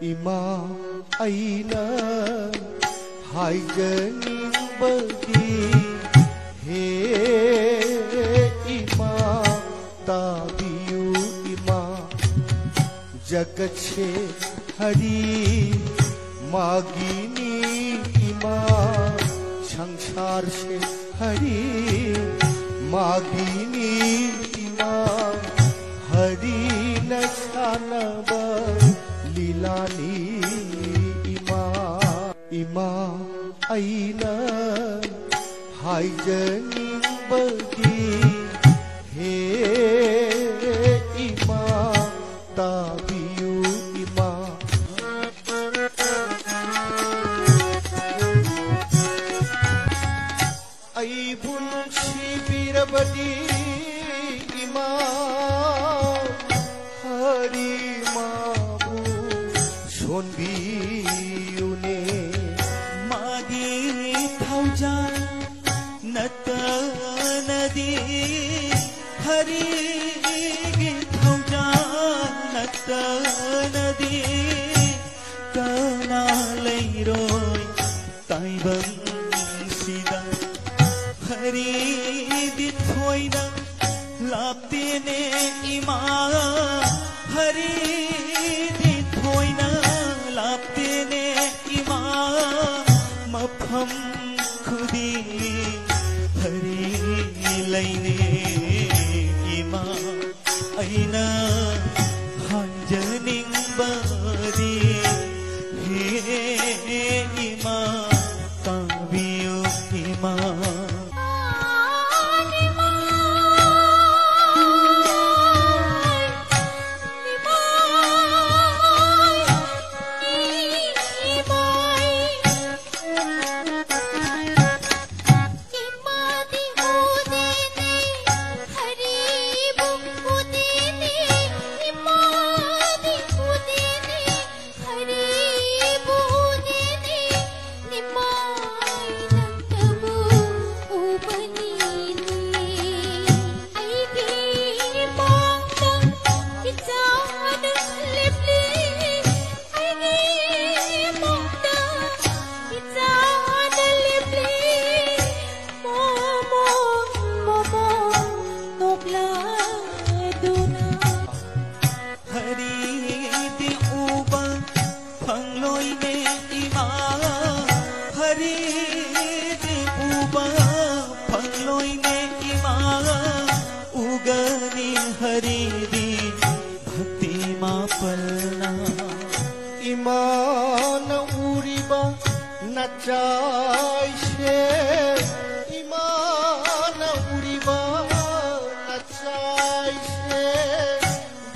इमा अइना हायजनिंबगी हे इमा ताबियु इमा जगछे हरि मागिनी इमा संसार से हरि मागिनी इमा हरि नशानब लीलानी इमा इमा अइना हायजनिंबगी हे इमा ताबियु इमा अइबुन शिबिरबदी इमा हरि माबु सोनबियुने मागी थाउजा नत नदी हरि थाउजा नत नदी कना लैरोय ताइबं सिदा हरि दिथोइना लाप्तेने इमा हरि दिथोइना लाप्तेने इमा मफम खुदी हरि लैने इमा अइना हायजनिंबगी हे इमा ताबियु इमा इमान उड़ीबा नचाइशे इमान उड़ीबा नचाइशे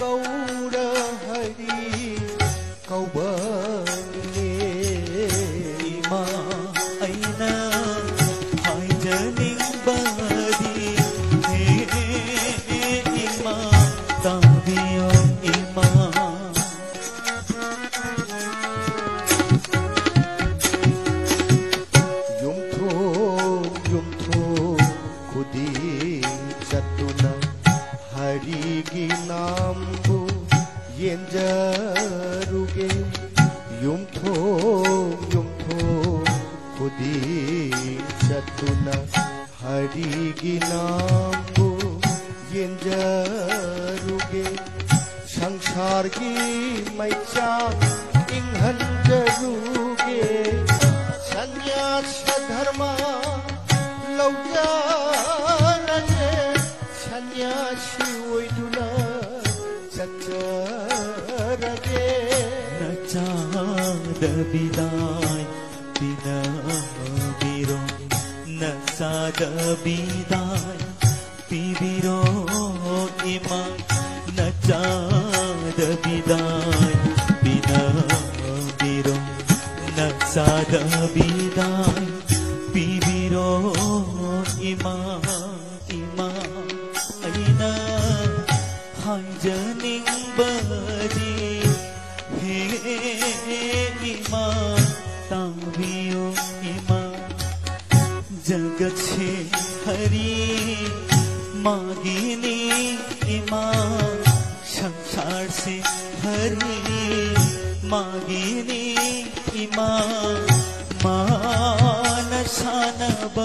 गौर हरि कौबने इमा अइना हायजनिंबगी हे इमा ताबियु इमा हरिगी नामबु येंजरुगे युमथो खुदी चतुना हरिगी नामबु येंजरुगे संसार की मैचा इंहंजरुगे संन्यास धर्मा लौजा सन्यासी ओइदुना चचरगे नचाद बिदाय बिना बिरो नचाद बिदाय पिबिरो इमा नचाद बिदाय बिना बिरो नचाद बिदाय पिबिरो इमा इमा अइना हायजनिंबगी हे इमा ताबियु इमा जगछे हरि मागिनी इमा संसार से हरि मागिनी इमा मानसानब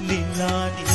लीलानी